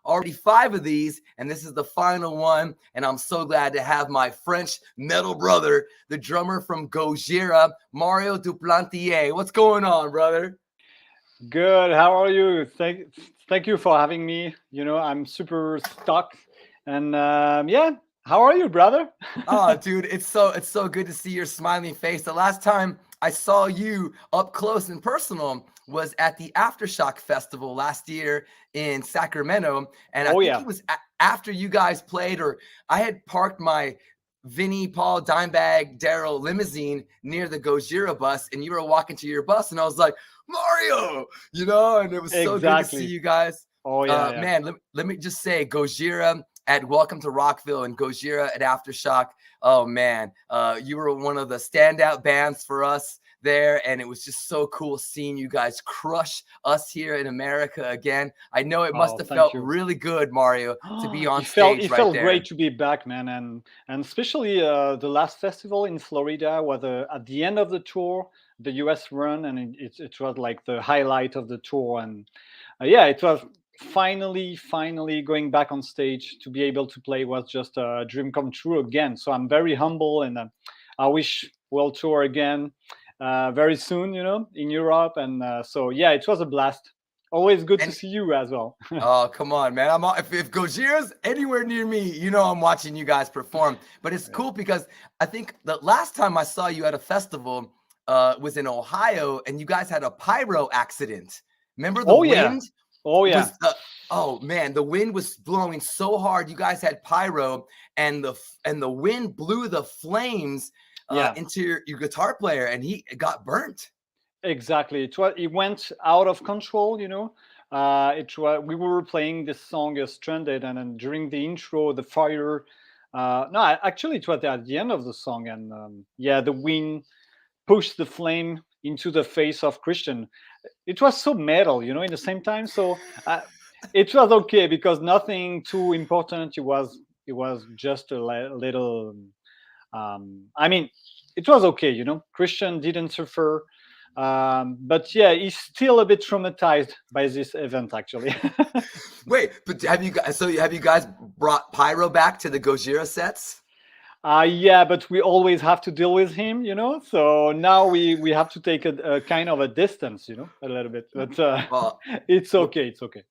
already 5 of these, and this is the final one. And I'm so glad to have my French metal brother, the drummer from Gojira, Mario Duplantier. What's going on, brother? Good. How are you? Thank you for having me. I'm super stuck, and yeah. How are you, brother? Oh, dude, it's so good to see your smiling face. The last time I saw you up close and personal was at the Aftershock Festival last year in Sacramento, and I Oh think yeah. it was after you guys played, or I had parked my Vinny, Paul, Dimebag, Daryl limousine near the Gojira bus, and you were walking to your bus, and I was like, Mario, and it was so good to see Exactly. you guys. Oh yeah, yeah. Man, let me just say, Gojira at Welcome to Rockville and Gojira at Aftershock. Oh man, you were one of the standout bands for us there, and it was just so cool seeing you guys crush us here in America again. I know it must Oh, have thank felt you. really good, Mario, to be on It felt stage it right felt there. great to be back, man, and especially the last festival in Florida was at the end of the tour, the U.S. run, and it was like the highlight of the tour, and yeah, it was finally going back on stage to be able to play was just a dream come true again. So I'm very humble, and I wish we'll tour again very soon, in Europe, and so yeah, it was a blast. Always good to And see you as well. oh, come on, man. If Gojira's anywhere near me, I'm watching you guys perform. But it's Yeah. cool because I think the last time I saw you at a festival was in Ohio, and you guys had a pyro accident. Remember the Oh yeah. wind Oh yeah. was oh man, the wind was blowing so hard. You guys had pyro, and the wind blew the flames Yeah. into your guitar player, and he got burnt. Exactly. It went out of control, we were playing this song Stranded, and then during the intro the fire no, actually it was at the end of the song, and yeah, the wind pushed the flame into the face of Christian. It was so metal, in the same time. So it was okay because nothing too important. It was just a little I mean, it was okay, Christian didn't suffer, but yeah, he's still a bit traumatized by this event, actually. Wait, but have you guys brought pyro back to the Gojira sets? Yeah, but we always have to deal with him, so now we have to take a kind of a distance, a little bit, but Well, it's w- okay, it's okay.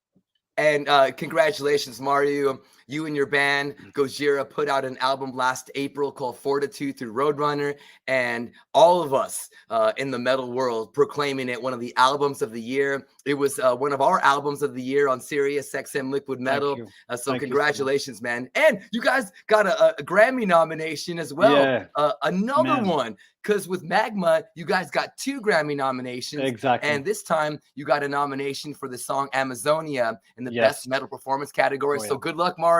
and congratulations, Mario. You and your band Gojira put out an album last April called Fortitude through Roadrunner, and all of us in the metal world proclaiming it one of the albums of the year. It was one of our albums of the year on Sirius XM Liquid Thank Metal. you. So Thank you so much. congratulations, man. And you guys got a Grammy nomination as well. Yeah, Another man. one, because with Magma, you guys got 2 Grammy nominations. Exactly. And this time you got a nomination for the song Amazonia in the Best Yes. Metal Performance category. Oh So yeah. good luck, Mario.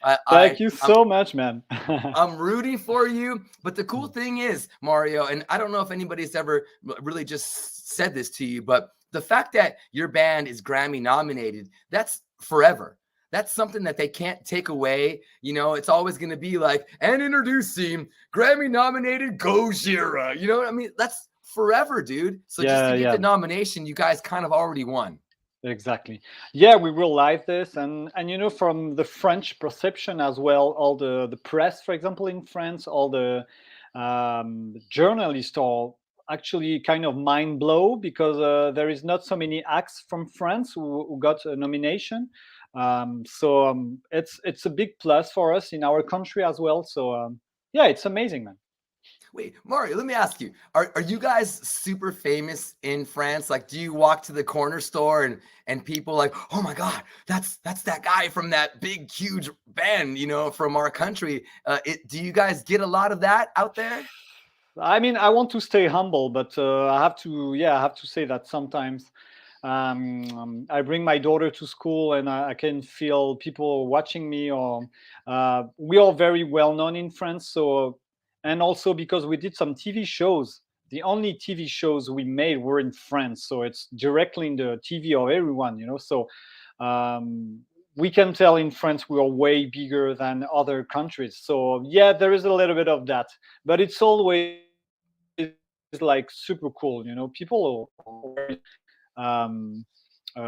I, Thank I you I'm so much, man. I'm rooting for you. But the cool thing is, Mario, and I don't know if anybody's ever really just said this to you, but the fact that your band is Grammy nominated, that's forever. That's something that they can't take away. It's always going to be like, and introducing Grammy nominated Gojira. You know what I mean? That's forever, dude. So just Yeah, to get yeah. the nomination, you guys kind of already won. Exactly. Yeah, we will live this, and from the French perception as well, all the press, for example, in France, all the journalists are actually kind of mind blow because there is not so many acts from France who got a nomination. So it's a big plus for us in our country as well. So yeah, it's amazing, man. Wait, Mario, let me ask you, are you guys super famous in France? Like, do you walk to the corner store and people like, oh my God, that's that guy from that big, huge band, from our country. Do you guys get a lot of that out there? I mean, I want to stay humble, but I have to say that sometimes I bring my daughter to school, and I can feel people watching me. Or we are very well known in France, so, and also because we did some TV shows. The only TV shows we made were in France, so it's directly in the TV of everyone, So um, we can tell in France we are way bigger than other countries. So yeah, there is a little bit of that, but it's always like super cool. People are very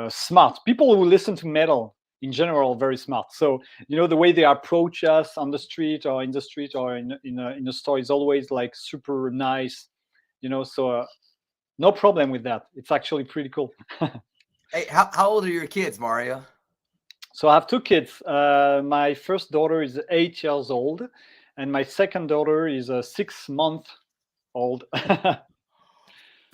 smart. People who listen to metal in general very smart. So the way they approach us on the street or in the street or in a store is always like super nice. So no problem with that. It's actually pretty cool. Hey, how old are your kids, Mario? So I have two kids. My first daughter is 8 years old, and my second daughter is a 6 month old.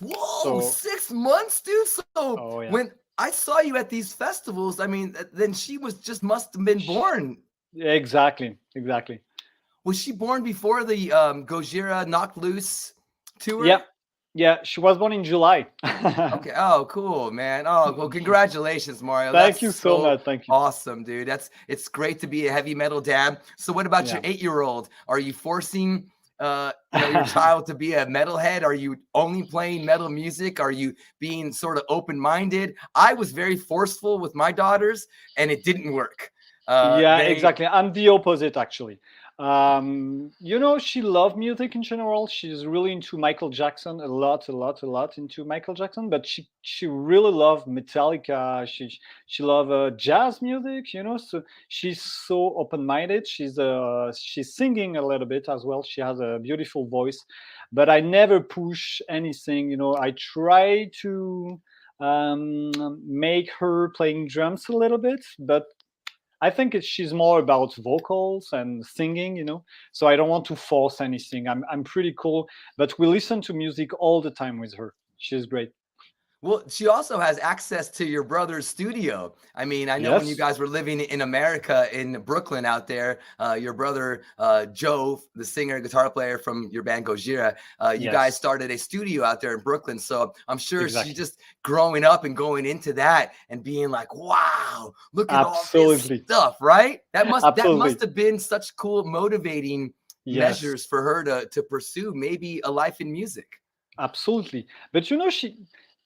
Whoa, So, 6 months, dude. So oh yeah, when I saw you at these festivals, I mean, then she was just must have been born. exactly, exactly. Was she born before the Gojira Knocked Loose Yeah, tour? yeah. She was born in July. Okay. Oh, cool, man. Oh, well, congratulations, Mario. That's Thank you so so much. Thank you. awesome, dude. It's great to be a heavy metal dad. So what about your Yeah. 8-year-old? Are you forcing your child to be a metalhead? Are you only playing metal music? Are you being sort of open-minded? I was very forceful with my daughters and it didn't work. Yeah, They exactly. I'm the opposite, actually. She loved music in general. She's really into Michael Jackson, a lot into Michael Jackson. But she really loved Metallica. She loved jazz music. So she's so open-minded. She's singing a little bit as well. She has a beautiful voice, but I never push anything. I try to make her playing drums a little bit, but I think she's more about vocals and singing, So I don't want to force anything. I'm pretty cool, but we listen to music all the time with her. She's great. Well, she also has access to your brother's studio. I mean, I know when you Yes. guys were living in America, in Brooklyn out there, your brother Joe, the singer, guitar player from your band Gojira, you guys Yes. started a studio out there in Brooklyn. So I'm sure she Exactly. just growing up and going into that and being like, wow, look at all this Absolutely. stuff, right? That must Absolutely. have been such cool motivating Yes. measures for her to pursue maybe a life in music. Absolutely. But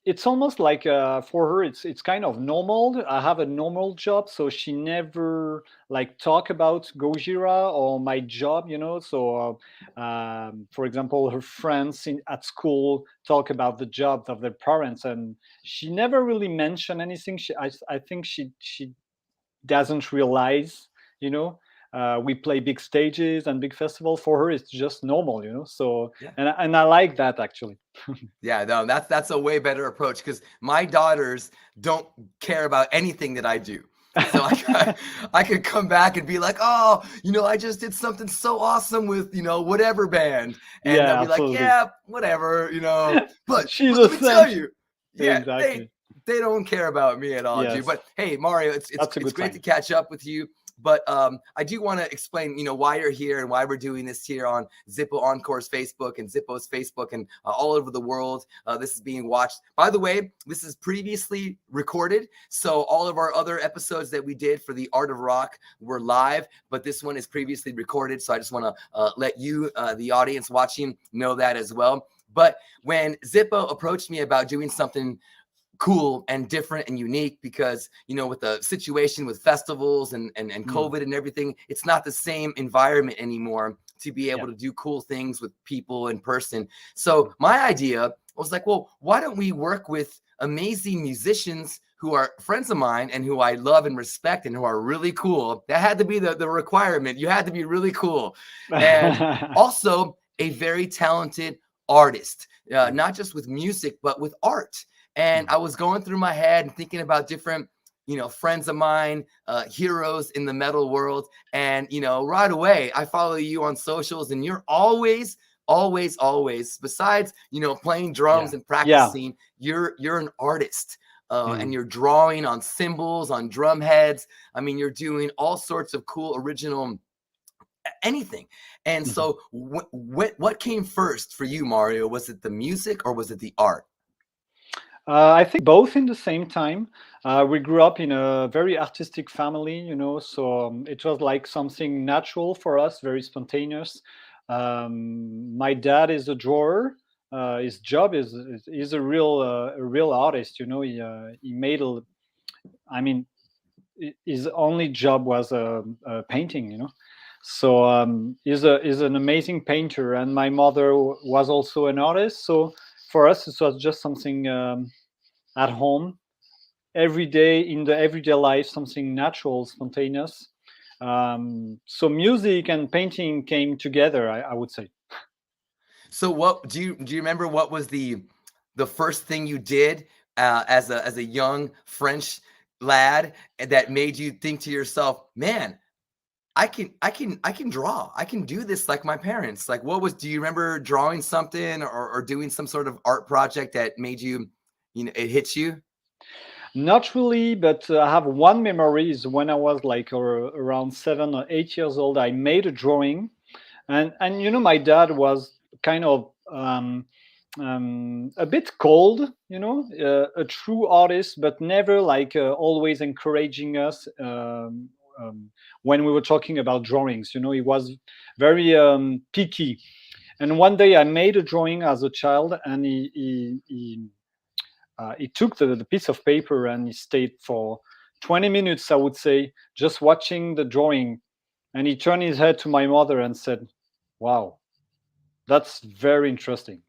it's almost like for her it's kind of normal. I have a normal job, so she never like talk about Gojira or my job. So for example, her friends at school talk about the jobs of their parents, and she never really mentioned anything. I think she doesn't realize, you know. We play big stages and big festivals. For her, it's just normal, So, Yeah. and I like that, actually. Yeah, no, that's a way better approach because my daughters don't care about anything that I do. So I could come back and be like, oh, I just did something so awesome with, whatever band. And they'll Yeah, be like, absolutely. yeah, whatever, But She's but the let me same. tell you, yeah, Exactly. they don't care about me at all, dude. Yes, But hey, Mario, it's it's that's a it's good great to sign. catch up with you. But I do want to explain, why you're here and why we're doing this here on Zippo Encore's Facebook and Zippo's Facebook and all over the world. This is being watched. By the way, this is previously recorded. So all of our other episodes that we did for the Art of Rock were live, but this one is previously recorded. So I just want to let you, the audience watching, know that as well. But when Zippo approached me about doing something cool and different and unique because with the situation with festivals and Mm, COVID and everything, it's not the same environment anymore to be yeah. able to do cool things with people in person. So my idea was like, well, why don't we work with amazing musicians who are friends of mine and who I love and respect and who are really cool. That had to be the requirement. You had to be really cool. And also a very talented artist, Mm, not just with music, but with art. And mm. I was going through my head and thinking about different, friends of mine, heroes in the metal world. And, right away, I follow you on socials and you're always, besides, playing drums Yeah, and yeah. practicing, you're an artist. And Mm, you're drawing on cymbals, on drum heads. I mean, you're doing all sorts of cool original anything. And mhm. so what came first for you, Mario? Was it the music or was it the art? I think both in the same time. We grew up in a very artistic family, so it was like something natural for us, very spontaneous. My dad is a drawer. His job is he's a real artist. He made I mean, his only job was painting. So he's an amazing painter, and my mother was also an artist. So for us, it was just something at home. every day in the everyday life, something natural, spontaneous. So music and painting came together, I would say. So what do you remember what was the first thing you did as a young French lad that made you think to yourself, man, I can draw. I can do this like my parents. Like do you remember drawing something or doing some sort of art project that made you, it hits you? Not really, but I have one memory is when I was like around 7 or 8 years old. I made a drawing, and my dad was kind of a bit cold, a true artist, but never like always encouraging us when we were talking about drawings. He was very picky. And one day I made a drawing as a child, and he took the piece of paper and he stayed for 20 minutes, I would say, just watching the drawing. And he turned his head to my mother and said, "Wow, that's very interesting."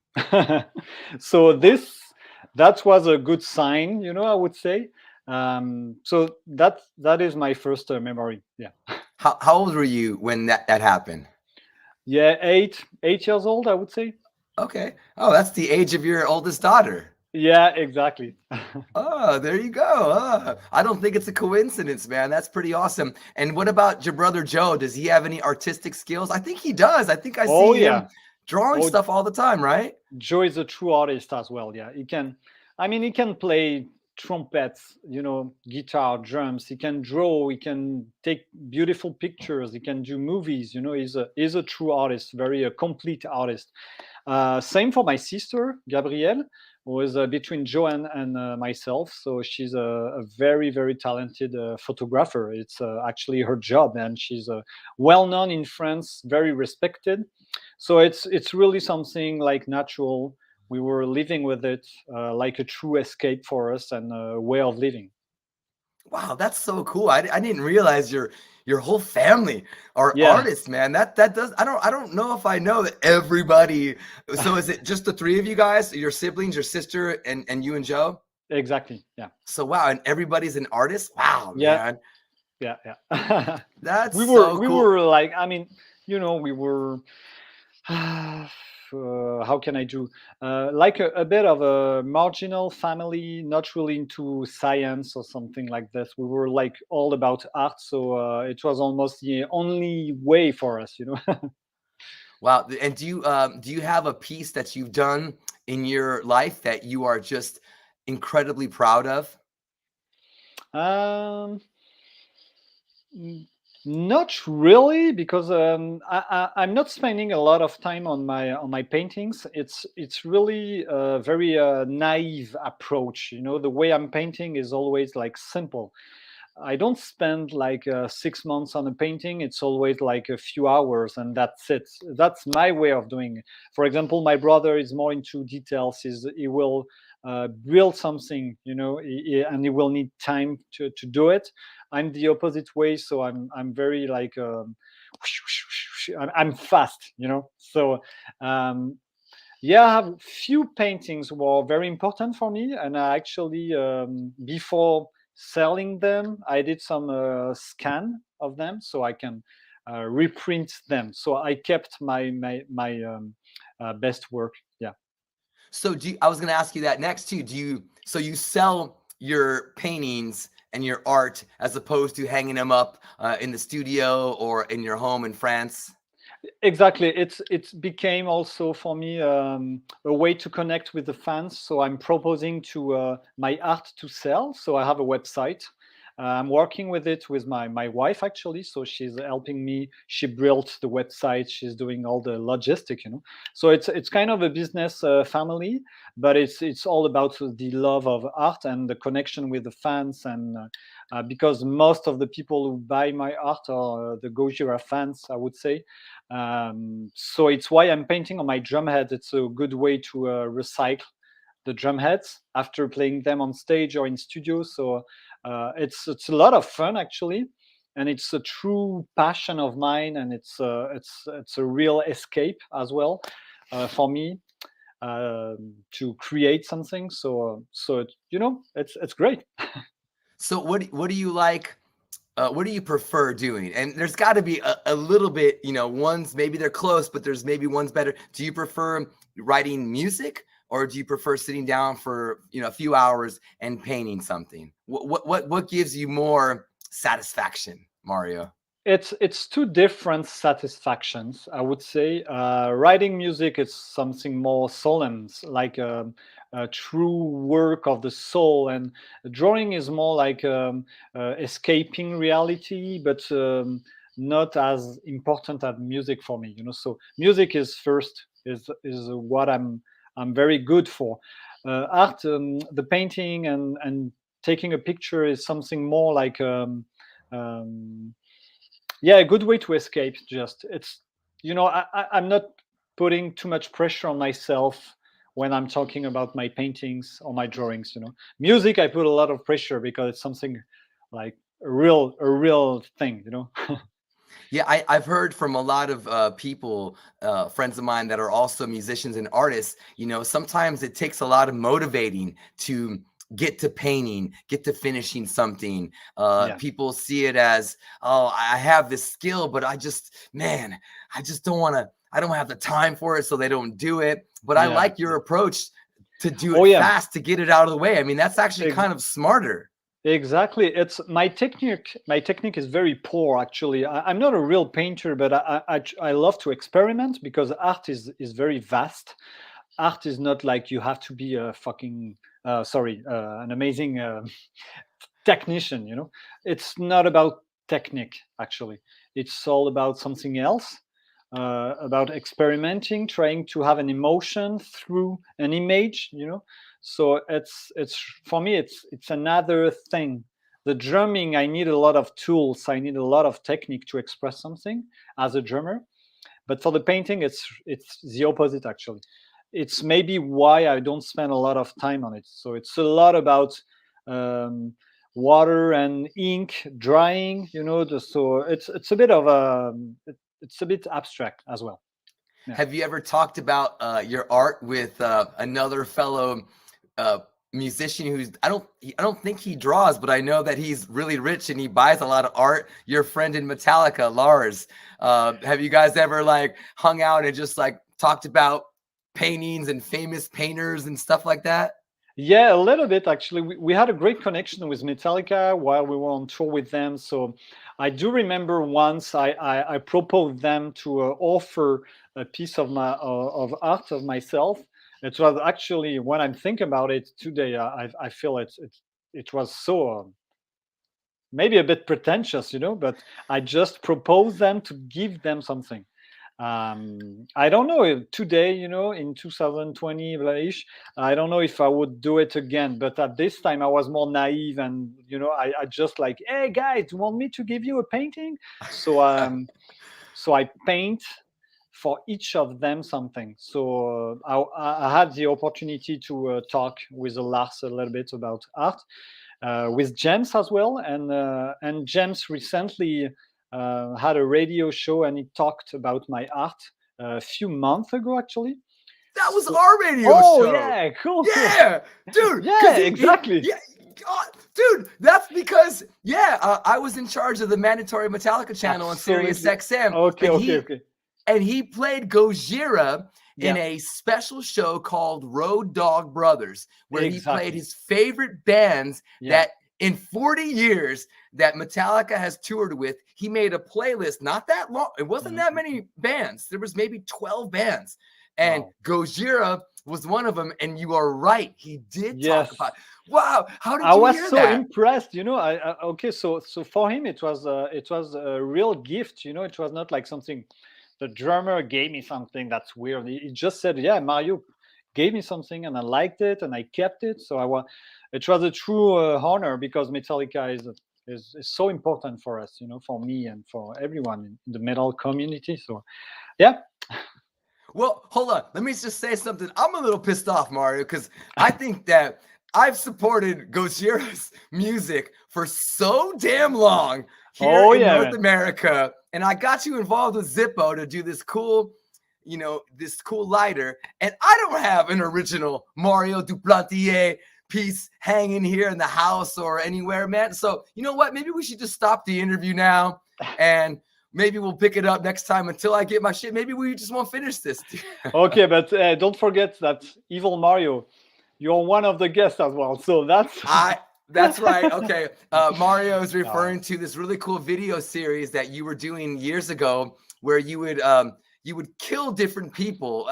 So that was a good sign, I would say. So that is my first memory. Yeah. How old were you when that happened? Yeah, 8 years old, I would say. Okay. Oh, that's the age of your oldest daughter. Yeah, exactly. Oh, there you go. I don't think it's a coincidence, man. That's pretty awesome. And what about your brother Joe? Does he have any artistic skills? I think he does. I think I Oh see him yeah. drawing Oh, stuff all the time, right? Joe is a true artist as well. Yeah, he can play trumpets, guitar, drums. He can draw. He can take beautiful pictures. He can do movies. He's a true artist, very complete artist. Same for my sister Gabrielle, who is between Joe and myself. So she's a very very talented photographer. It's actually her job, and she's well known in France, very respected. So it's really something like natural. We were living with it like a true escape for us and a way of living. Wow, that's so cool. I didn't realize your whole family are Yeah, artists, man. That does I don't know if I know that everybody. So is it just the three of you guys, your siblings, your sister, and you and Joe? exactly. Yeah, So wow, and everybody's an artist? Wow, yeah, man. yeah. That's we were so we cool. were like, I mean, we were how can I do like a bit of a marginal family, not really into science or something like this. We were like all about art, so it was almost the only way for us. Wow. And do you have a piece that you've done in your life that you are just incredibly proud of? um N- Not really, because I'm not spending a lot of time on my paintings. It's really a very naive approach. The way I'm painting is always like simple. I don't spend like 6 months on a painting. It's always like a few hours, and that's it. That's my way of doing it. For example, my brother is more into details. He will build something, and he will need time to do it. I'm the opposite way, so I'm very like I'm fast, So um, yeah, I have few paintings were very important for me, and I actually before selling them, I did some scan of them so I can reprint them. So I kept my best work. Yeah, So I was going to ask you that next too. So you sell your paintings and your art as opposed to hanging them up in the studio or in your home in France? exactly. It became also for me a way to connect with the fans. So I'm proposing to my art to sell. So I have a website. I'm working with it with my wife actually. So she's helping me. She built the website. She's doing all the logistic. So it's kind of a business family, but it's all about the love of art and the connection with the fans. And because most of the people who buy my art are the Gojira fans, I would say. So it's why I'm painting on my drum head. It's a good way to recycle the drum heads after playing them on stage or in studio. So it's a lot of fun actually, and it's a true passion of mine, and it's a real escape as well for me. to create something. So it's great. So what do you like? What do you prefer doing? And there's got to be a little bit, ones maybe they're close, but there's maybe one's better. Do you prefer writing music, or do you prefer sitting down for a few hours and painting something? What gives you more satisfaction, Mario? It's two different satisfactions, I would say. Writing music is something more solemn, like a true work of the soul, and drawing is more like escaping reality, but not as important as music for me. So music is first, is what I'm very good for. Art, the painting and taking a picture is something more like. Um, yeah, a good way to escape. Just it's I'm not putting too much pressure on myself when I'm talking about my paintings or my drawings. Music, I put a lot of pressure because it's something like a real thing. Yeah, I've heard from a lot of people, friends of mine that are also musicians and artists. Sometimes it takes a lot of motivating to get to painting, get to finishing something. Yeah. People see it as, oh, I have this skill, but I just don't want to. I don't have the time for it, so they don't do it. But I like your approach to do it fast, to get it out of the way. I mean, that's actually kind of smarter. Exactly. It's my technique. My technique is very poor, actually. I'm not a real painter, but I love to experiment because art is very vast. Art is not like you have to be a fucking an amazing technician. It's not about technique, actually. It's all about something else. About experimenting, trying to have an emotion through an image. So it's for me, it's another thing. The drumming, I need a lot of tools, I need a lot of technique to express something as a drummer. But for the painting, it's the opposite, actually. It's maybe why I don't spend a lot of time on it. So it's a lot about water and ink drying. So it's a bit of it's a bit abstract as well. Yeah. Have you ever talked about your art with another fellow musician who's I don't think he draws, but I know that he's really rich and he buys a lot of art? Your friend in Metallica, Lars. Have you guys ever hung out and just talked about paintings and famous painters and stuff like that? Yeah, a little bit, actually. We had a great connection with Metallica while we were on tour with them. So I do remember once I proposed them to offer a piece of of art of myself. It was actually, when I'm thinking about it today, I feel it was so maybe a bit pretentious, but I just proposed them to give them something. I don't know if today, in 2020-ish, I don't know if I would do it again. But at this time, I was more naive, and I just like, hey guys, do you want me to give you a painting? So I paint for each of them something. So I had the opportunity to talk with Lars a little bit about art, with James as well, and James recently had a radio show and he talked about my art a few months ago, actually. That was our radio show. Oh yeah, cool. Yeah, dude. Yeah, exactly. Yeah, dude. That's because I was in charge of the mandatory Metallica channel on Sirius XM. Okay. And he played Gojira in a special show called Road Dogg Brothers, where he played his favorite bands that in 40 years that Metallica has toured with. He made a playlist, not that long. It wasn't that many bands. There was maybe 12 bands. And Gojira was one of them. And you are right. He did talk about, wow, how did you hear that? I was so impressed, okay. So for him, it was a real gift, it was not like something, the drummer gave me something that's weird. He just said, yeah, Mario gave me something and I liked it and I kept it. So it was a true honor, because Metallica is so important for us, for me and for everyone in the metal community. So, yeah. Well, hold on. Let me just say something. I'm a little pissed off, Mario, because I think that I've supported Gojira's music for so damn long here in North America. And I got you involved with Zippo to do this cool, this cool lighter, and I don't have an original Mario Duplantier piece hanging here in the house or anywhere, man. So you know what? Maybe we should just stop the interview now, and maybe we'll pick it up next time until I get my shit. Maybe we just won't finish this. Okay, but don't forget that Evil Mario, you're one of the guests as well. So that's right. Okay. Mario is referring to this really cool video series that you were doing years ago where you would kill different people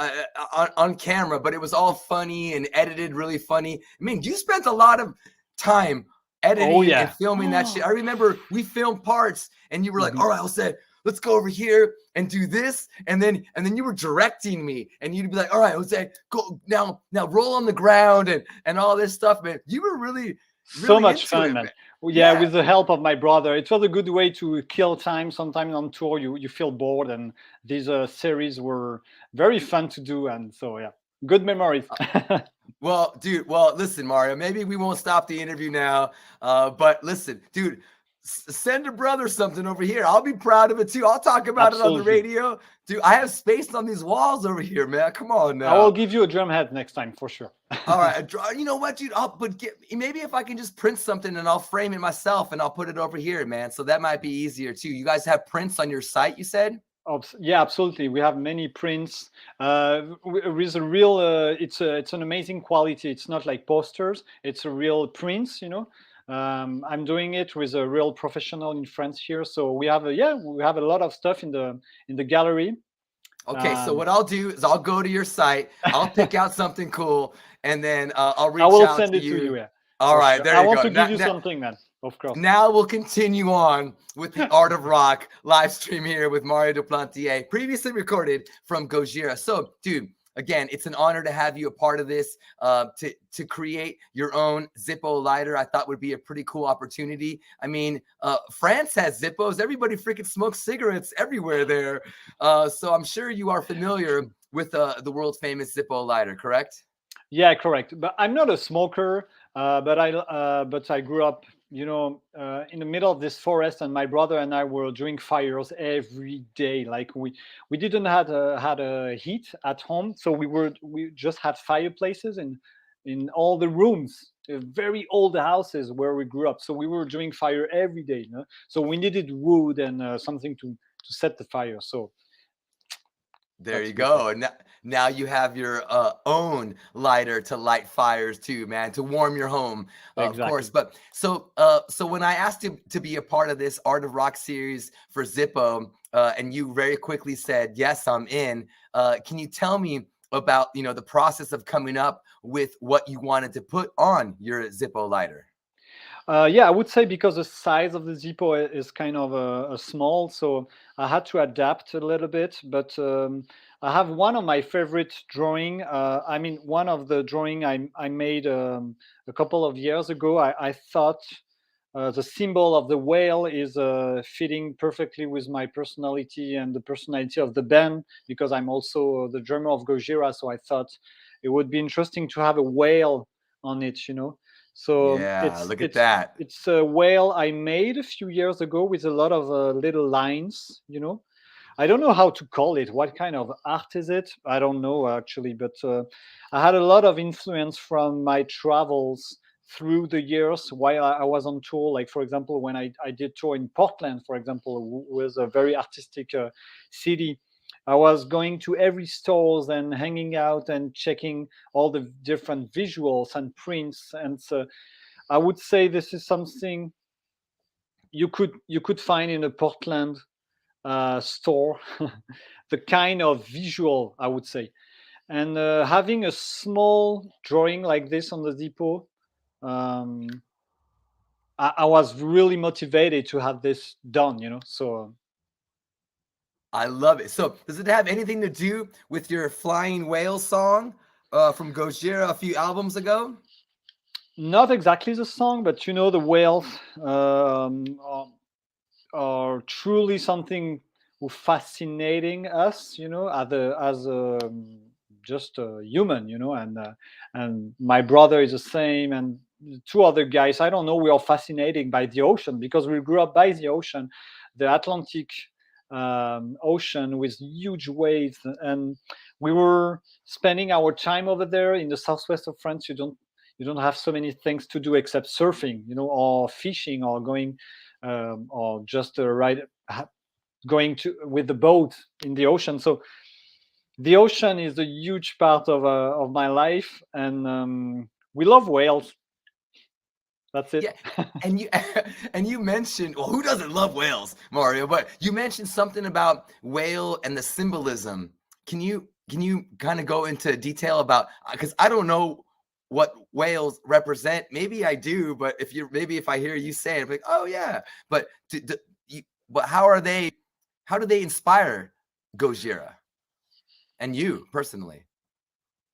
on camera, but it was all funny and edited really funny. I mean, you spent a lot of time editing and filming that shit. I remember we filmed parts and you were like, all right, Jose, let's go over here and do this. And then you were directing me and you'd be like, all right, Jose, go now roll on the ground and all this stuff, man. You were really so much fun, man. Yeah, with the help of my brother. It was a good way to kill time. Sometimes on tour, you feel bored, and these series were very fun to do. And so, yeah, good memories. Well, dude, listen, Mario, maybe we won't stop the interview now. But listen, dude, send a brother something over here. I'll be proud of it too. I'll talk about it on the radio. Dude, I have space on these walls over here, man. Come on now. I will give you a drum head next time for sure. All right. You know what, dude? Maybe if I can just print something and I'll frame it myself and I'll put it over here, man. So that might be easier too. You guys have prints on your site, you said? Yeah, absolutely. We have many prints. With a real, it's an amazing quality. It's not like posters. It's a real prints, I'm doing it with a real professional in France here. So we have a lot of stuff in the gallery. Okay, so what I'll do is I'll go to your site, I'll pick out something cool, and then I'll reach out to you. I will send it to you. Yeah. All right, there you go. I want to give you something, man. Of course. Now we'll continue on with the Art of Rock live stream here with Mario Duplantier, previously recorded from Gojira. So, dude, again, it's an honor to have you a part of this. To create your own Zippo lighter, I thought would be a pretty cool opportunity. I mean, France has Zippos. Everybody freaking smokes cigarettes everywhere there. So I'm sure you are familiar with the world famous Zippo lighter, correct? Yeah, correct. But I'm not a smoker. But I grew up, in the middle of this forest, and my brother and I were doing fires every day. Like we didn't had a heat at home, so we just had fireplaces in all the rooms, very old houses where we grew up. So we were doing fire every day. So we needed wood and something to set the fire. So there you go. And now you have your own lighter to light fires too, man, to warm your home, of course. But so when I asked you to be a part of this Art of Rock series for Zippo, and you very quickly said, yes, I'm in. Can you tell me about, the process of coming up with what you wanted to put on your Zippo lighter? Yeah, I would say because the size of the Zippo is kind of small, so I had to adapt a little bit. But I have one of my favorite drawing. One of the drawing I made a couple of years ago. I thought the symbol of the whale is fitting perfectly with my personality and the personality of the band, because I'm also the drummer of Gojira. So I thought it would be interesting to have a whale on it, So yeah, look at that. It's a whale I made a few years ago with a lot of little lines, I don't know how to call it. What kind of art is it? I don't know actually, but I had a lot of influence from my travels through the years while I was on tour. Like, for example, when I did tour in Portland, for example, was a very artistic city. I was going to every stores and hanging out and checking all the different visuals and prints. And so I would say this is something you could find in a Portland store, the kind of visual, I would say. And having a small drawing like this on the Zippo, I was really motivated to have this done, so I love it. So does it have anything to do with your Flying Whale song from Gojira a few albums ago? Not exactly the song, but the whales are truly something fascinating us, as just a human, and my brother is the same, and two other guys. I don't know. We are fascinated by the ocean because we grew up by the ocean, the Atlantic ocean with huge waves, and we were spending our time over there in the southwest of France. You don't have so many things to do except surfing, or fishing, or going, or just going to with the boat in the ocean. So the ocean is a huge part of my life, and we love whales. That's it. Yeah, and you and you mentioned, well, who doesn't love whales, Mario? But you mentioned something about whale and the symbolism. Can you kind of go into detail about, because I don't know what whales represent. Maybe I do, but if I hear you say it, I'm like, oh yeah. But but how do they inspire Gojira and you personally?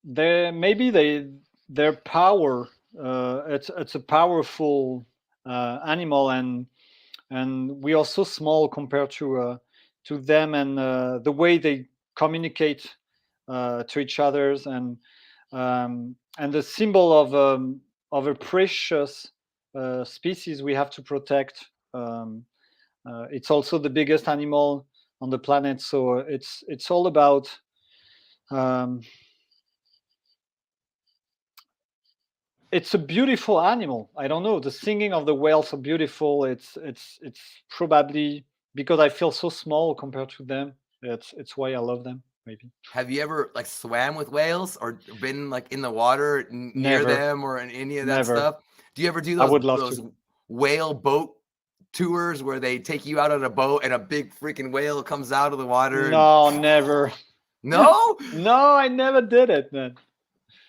Their power. It's a powerful animal, and we are so small compared to them, and the way they communicate to each others, and the symbol of a precious species we have to protect. It's also the biggest animal on the planet, so it's all about. Um, it's a beautiful animal. I don't know. The singing of the whales are beautiful. It's probably because I feel so small compared to them. It's why I love them. Maybe. Have you ever like swam with whales or been like in the water near Never, them or in any of that never. stuff? Do you ever do I those would love those to. whale boat tours where they take you out on a boat and a big freaking whale comes out of the water and No, never. no? No, I never did it, man.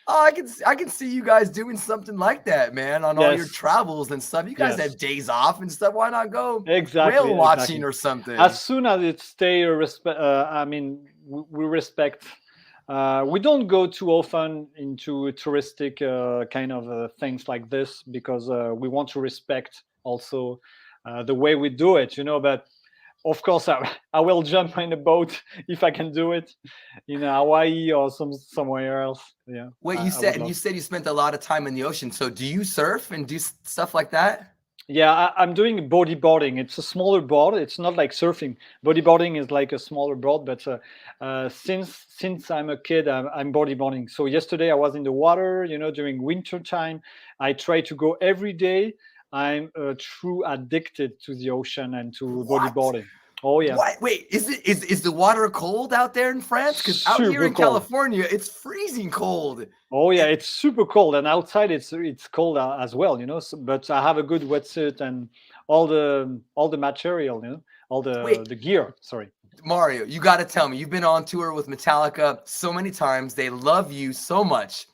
Oh, I can see you guys doing something like that, man, on all your Yes, travels and stuff. You guys have yes. days off and stuff. Why not go Exactly, whale watching exactly. or something? As soon as it stay respect, I mean, we respect. We don't go too often into touristic kind of things like this because we want to respect also the way we do it, But of course, I will jump in a boat if I can do it in Hawaii or somewhere else. Yeah, Wait, I would you love. said you spent a lot of time in the ocean. So do you surf and do stuff like that? Yeah, I'm doing bodyboarding. It's a smaller board. It's not like surfing. Bodyboarding is like a smaller board, but since I'm a kid, I'm bodyboarding. So yesterday I was in the water. During winter time, I try to go every day. I'm true addicted to the ocean and to What? bodyboarding. Oh yeah, What? Wait, is the water cold out there in France? Because out here super in cold. California, it's freezing cold. Oh yeah, It, it's super cold, and outside it's cold as well. But I have a good wetsuit and all the material, all wait, the gear. Sorry. Mario, you got to tell me. You've been on tour with Metallica so many times. They love you so much.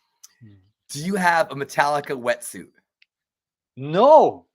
Do you have a Metallica wetsuit? No.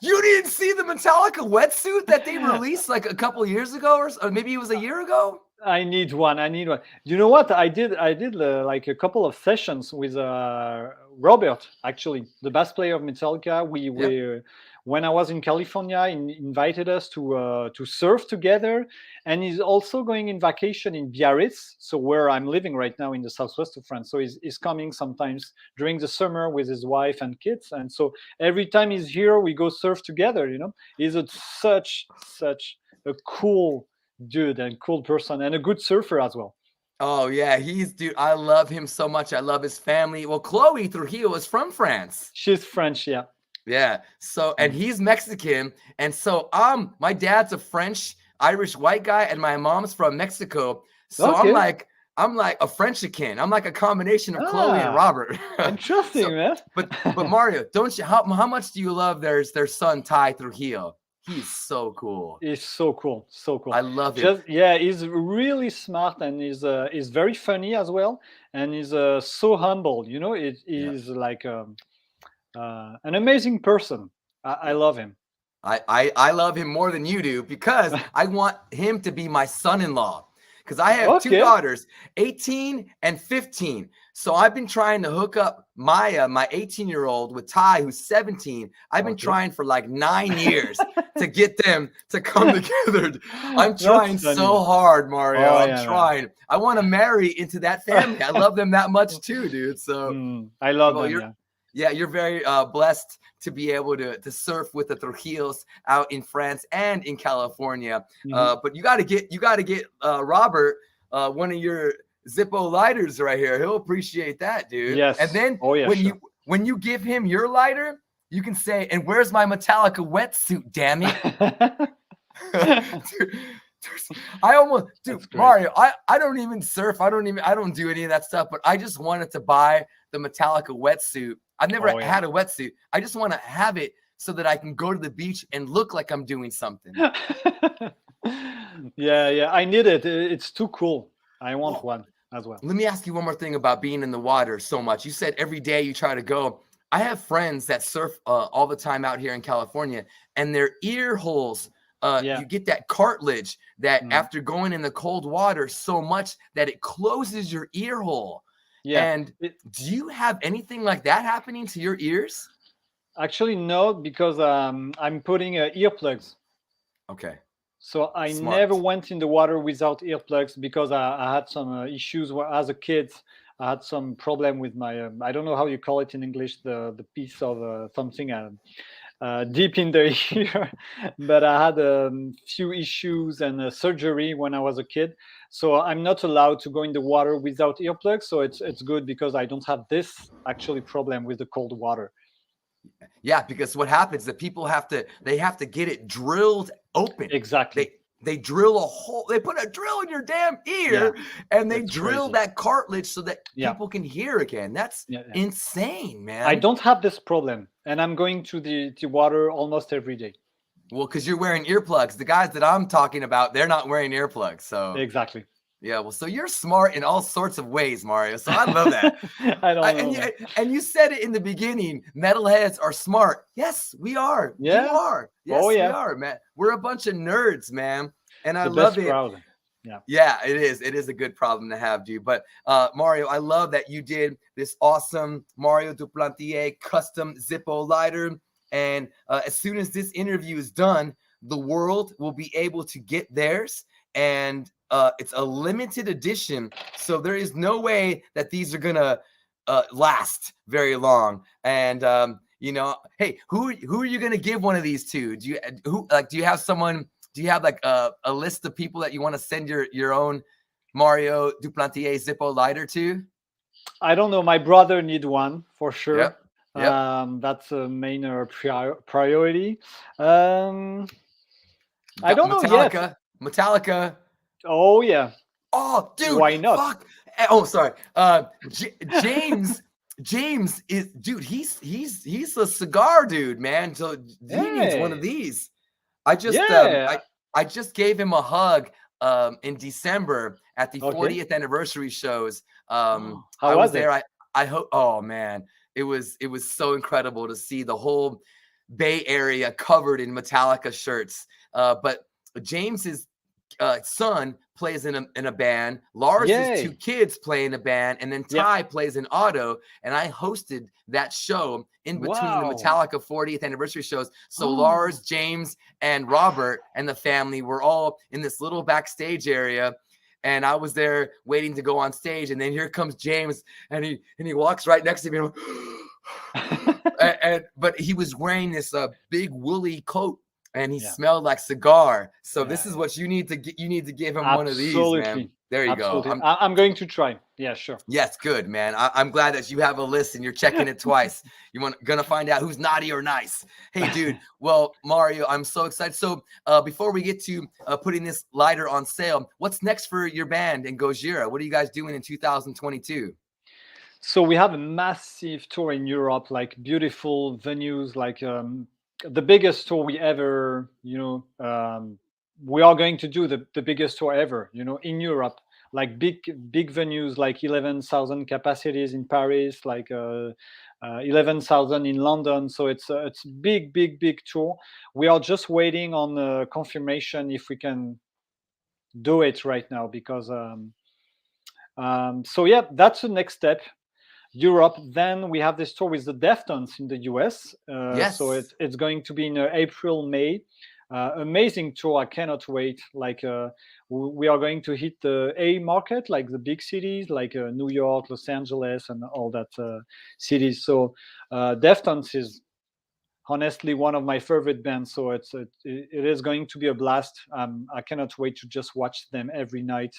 You didn't see the Metallica wetsuit that they released like a couple years ago, or maybe it was a year ago? I need one. You know what? I did like a couple of sessions with Robert, actually, the bass player of Metallica. Yep. When I was in California, invited us to surf together, and he's also going in vacation in Biarritz, so where I'm living right now in the southwest of France. So he's coming sometimes during the summer with his wife and kids, and so every time he's here, we go surf together. He's such a cool dude and cool person and a good surfer as well. Oh yeah, dude. I love him so much. I love his family. Well, Chloe Trujillo is from France. She's French, yeah. Yeah. So, and he's Mexican. And so my dad's a French Irish white guy, and my mom's from Mexico. So Okay. I'm like a Frenchican. I'm like a combination of Chloe and Robert. Interesting, So, man. but Mario, don't you how much do you love their son Ty Trujillo? He's so cool. He's so cool, so cool. I love him. Yeah, he's really smart, and he's very funny as well, and he's so humble. He's like an amazing person. I love him. I love him more than you do because I want him to be my son-in-law. Because I have two daughters, 18 and 15. So I've been trying to hook up Maya, my 18-year-old, with Ty, who's 17. I've been trying for like 9 years to get them to come together. I'm trying so hard, Mario. I'm trying. Man. I want to marry into that family. I love them that much too, dude. So I love them. Yeah, you're very blessed to be able to surf with the Trujillos out in France and in California. But you got to get Robert one of your Zippo lighters right here. He'll appreciate that, dude. Yes. And then when you give him your lighter, you can say, "And where's my Metallica wetsuit? Damn it!" I almost, dude, Mario, I don't even surf. I don't do any of that stuff, but I just wanted to buy the Metallica wetsuit. I've never had a wetsuit. I just want to have it so that I can go to the beach and look like I'm doing something. Yeah. I need it. It's too cool. I want one as well. Let me ask you one more thing about being in the water so much. You said every day you try to go. I have friends that surf all the time out here in California, and their ear holes, you get that cartilage that after going in the cold water so much that it closes your ear hole. Yeah. And do you have anything like that happening to your ears? Actually, no, because I'm putting earplugs. Okay. So I never went in the water without earplugs because I had some issues as a kid. I had some problem with my, I don't know how you call it in English, the piece of something deep in the ear. But I had a few issues and surgery when I was a kid. So I'm not allowed to go in the water without earplugs. So it's good because I don't have this actually problem with the cold water. Yeah, because what happens is that people have to get it drilled open. Exactly. They drill a hole. They put a drill in your damn ear, and they drill that cartilage so that people can hear again. That's insane, man. I don't have this problem, and I'm going to the water almost every day. Well, because you're wearing earplugs. The guys that I'm talking about, they're not wearing earplugs. So exactly. Yeah, well, so you're smart in all sorts of ways, Mario. So I love that. I don't know. And you said it in the beginning. Metalheads are smart. Yes, we are. Yeah. You are. Yes, we are, man. We're a bunch of nerds, man. And I love it. Crowd. Yeah, it is. It is a good problem to have, dude. But Mario, I love that you did this awesome Mario Duplantier custom Zippo lighter. And as soon as this interview is done, the world will be able to get theirs. And it's a limited edition, so there is no way that these are gonna last very long. And hey, who are you gonna give one of these to? Do you have someone? Do you have like a list of people that you want to send your own Mario Duplantier Zippo lighter to? I don't know. My brother need one for sure. Yep. That's a main priority. I don't know yet. Metallica. Oh yeah. Oh, dude. Why not? Fuck. Oh, sorry. James. James is, dude. He's a cigar dude, man. So he needs one of these. I just gave him a hug in December at the 40th anniversary shows. How I was there. it? I hope. Oh man, it was so incredible to see the whole Bay Area covered in Metallica shirts. But James's son plays in a band. Lars's two kids play in a band, and then Ty plays in auto. And I hosted that show in between the Metallica 40th anniversary shows. So Lars, James, and Robert and the family were all in this little backstage area. And I was there waiting to go on stage. And then here comes James, and he walks right next to me. But he was wearing this big woolly coat. And he smelled like cigar. So this is what you need to get. You need to give him one of these, man. There you go. I'm going to try. Yeah, sure. Yes, good, man. I'm glad that you have a list and you're checking it twice. Gonna find out who's naughty or nice. Hey, dude. Well, Mario, I'm so excited. So before we get to putting this lighter on sale, what's next for your band and Gojira? What are you guys doing in 2022? So we have a massive tour in Europe, like beautiful venues, like the biggest tour we ever, we are going to do the biggest tour ever, in Europe, like big venues, like 11,000 capacities in Paris, like 11,000 in London. So it's big tour. We are just waiting on confirmation if we can do it right now, because that's the next step. Europe. Then we have this tour with the Deftones in the US. Yes. So it's going to be in April, May. Amazing tour. I cannot wait. Like we are going to hit the A market, like the big cities, like New York, Los Angeles, and all that cities. So Deftones is honestly one of my favorite bands. So it is going to be a blast. I cannot wait to just watch them every night.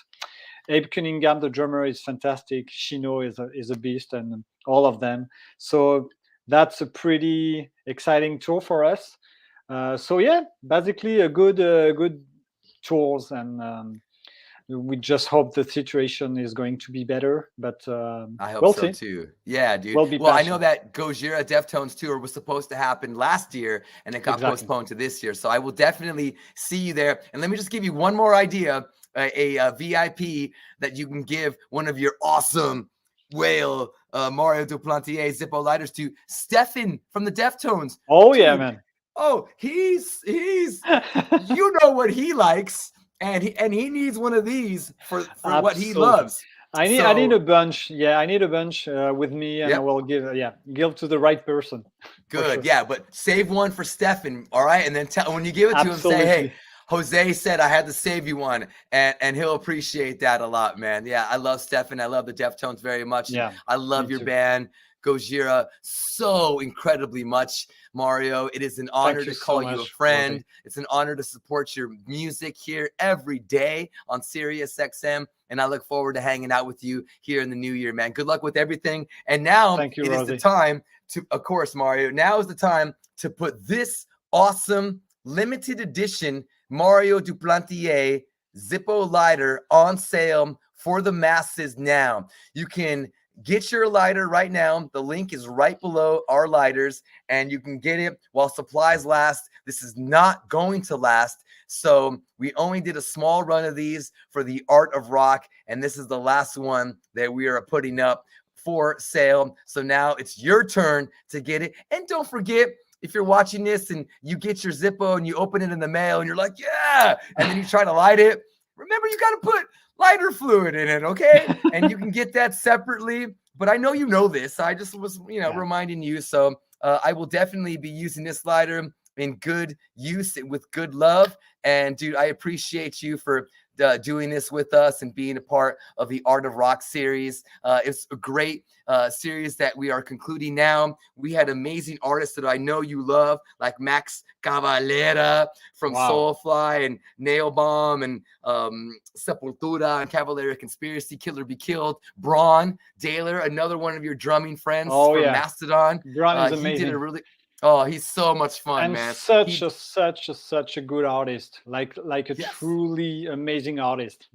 Abe Cunningham, the drummer, is fantastic. Shino is a beast, and all of them. So that's a pretty exciting tour for us. So yeah, basically a good tours, and we just hope the situation is going to be better. But I hope we'll so see. too. Yeah, dude. We'll be Well, I know patient. that Gojira Deftones tour was supposed to happen last year and it got Exactly. postponed to this year. So I will definitely see you there. And let me just give you one more idea, a VIP that you can give one of your awesome whale Mario Duplantier Zippo lighters to Stefan from the Deftones. Oh Dude, yeah, man. oh, he's you know what he likes, and he needs one of these for what he Absolutely. loves. I need a bunch. Yeah, I need a bunch with me, and I Yep. will give to the right person. Good. Sure. Yeah, but save one for Stefan, all right? And then when you give it to him, say, hey, Absolutely. Jose said I had to save you one, and he'll appreciate that a lot, man. Yeah, I love Stefan. I love the Deftones very much. Yeah, I love me your too. band, Gojira, so incredibly much, Mario. It is an honor to call you a friend. Jose. It's an honor to support your music here every day on Sirius XM. And I look forward to hanging out with you here in the new year, man. Good luck with everything. And now Thank you, it is the Rosie. time to, of course, Mario, now is the time to put this awesome limited edition Mario Duplantier Zippo lighter on sale for the masses now. You can get your lighter right now. The link is right below our lighters, and you can get it while supplies last. This is not going to last. So we only did a small run of these for the Art of Rock, and this is the last one that we are putting up for sale. So now it's your turn to get it. And don't forget, if you're watching this and you get your Zippo and you open it in the mail and you're like, yeah, and then you try to light it, remember you got to put lighter fluid in it, okay? And you can get that separately. But I know you know this. I just was, reminding you. So I will definitely be using this lighter in good use with good love. And dude, I appreciate you for doing this with us and being a part of the Art of Rock series. It's a great series that we are concluding now. We had amazing artists that I know you love, like Max Cavalera from Soulfly and Nail Bomb and Sepultura and Cavalera Conspiracy, Killer Be Killed. Braun Daler, another one of your drumming friends from Mastodon. Braun is amazing. He did he's so much fun, and man. Such a good artist, like a truly amazing artist.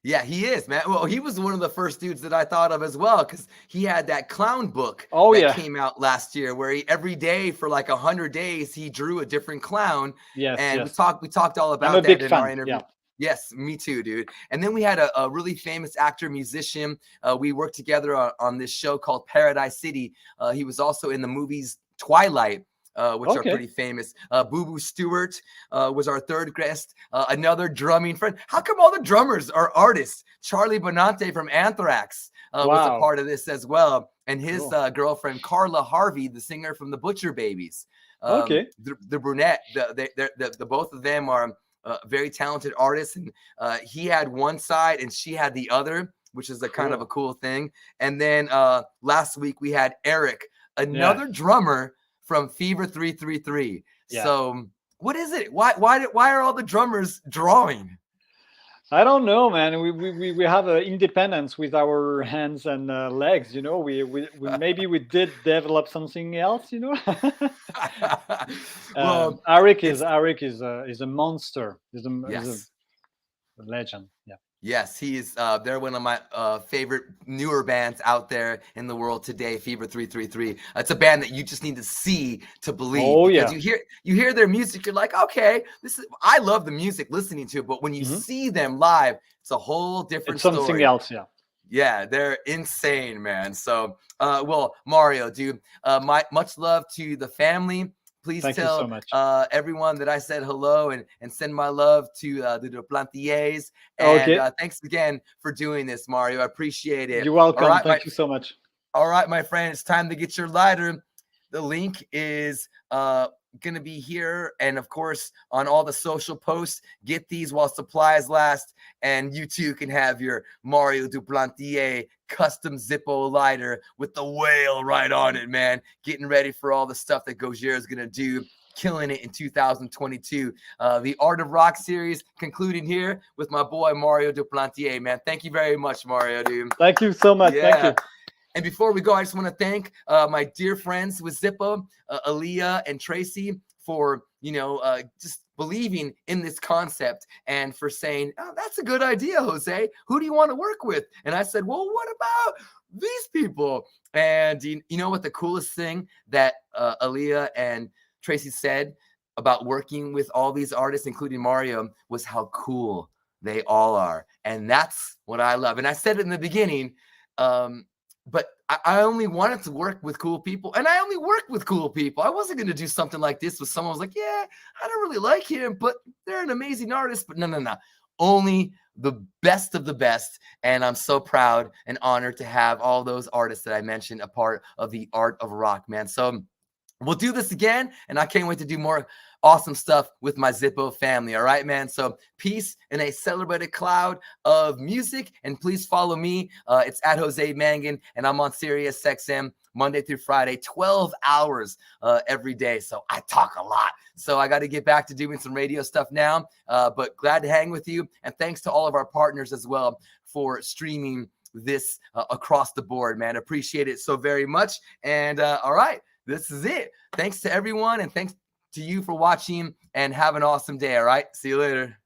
Yeah, he is, man. Well, he was one of the first dudes that I thought of as well, because he had that clown book that came out last year, where he every day for like 100 days he drew a different clown. We talked all about that in our interview. Yes, me too, dude. And then we had a really famous actor, musician. We worked together on this show called Paradise City. He was also in the movies Twilight, which are pretty famous. Boo Boo Stewart was our third guest, another drumming friend. How come all the drummers are artists? Charlie Bonante from Anthrax was a part of this as well. And his girlfriend, Carla Harvey, the singer from the Butcher Babies. The brunette, the both of them are very talented artists. And he had one side and she had the other, which is a kind of a cool thing. And then last week we had Eric, another drummer from Fever 333. So what is it? Why are all the drummers drawing? I don't know, man. We have independence with our hands and legs. We maybe we did develop something else. Well, Eric is a monster. He's a legend. Yeah. Yes, he's they're one of my favorite newer bands out there in the world today, Fever 333. It's a band that you just need to see to believe. Because you hear their music, you're like, okay, I love the music listening to it, but when you see them live, it's a whole different story. Something else, Yeah, they're insane, man. So well, Mario, dude, much love to the family. Please tell everyone that I said hello and send my love to the Duplantiers. And thanks again for doing this, Mario. I appreciate it. You're welcome. Thank you so much. All right, my friend, it's time to get your lighter. The link is going to be here. And of course, on all the social posts, get these while supplies last. And you too can have your Mario Duplantier custom Zippo lighter with the whale right on it, man. Getting ready for all the stuff that Gojira is going to do. Killing it in 2022. The Art of Rock series concluding here with my boy Mario Duplantier, man. Thank you very much, Mario, dude. Thank you so much. Yeah. Thank you. And before we go, I just want to thank my dear friends with Zippo, Aaliyah and Tracy, for just believing in this concept and for saying, oh, that's a good idea, Jose. Who do you want to work with? And I said, well, what about these people? And you know what the coolest thing that Aaliyah and Tracy said about working with all these artists, including Mario, was how cool they all are. And that's what I love. And I said it in the beginning, but I only wanted to work with cool people, and I only worked with cool people. I wasn't going to do something like this with someone who was like, yeah, I don't really like him, but they're an amazing artist. But no. Only the best of the best. And I'm so proud and honored to have all those artists that I mentioned a part of the Art of Rock, man. So we'll do this again, and I can't wait to do more awesome stuff with my Zippo family. All right, man. So peace in a celebrated cloud of music, and please follow me. It's at Jose Mangan, and I'm on Sirius XM Monday through Friday, 12 hours every day. So I talk a lot. So I got to get back to doing some radio stuff now, but glad to hang with you. And thanks to all of our partners as well for streaming this across the board, man. Appreciate it so very much. And all right, this is it. Thanks to everyone, and thanks to you for watching, and have an awesome day. All right, see you later.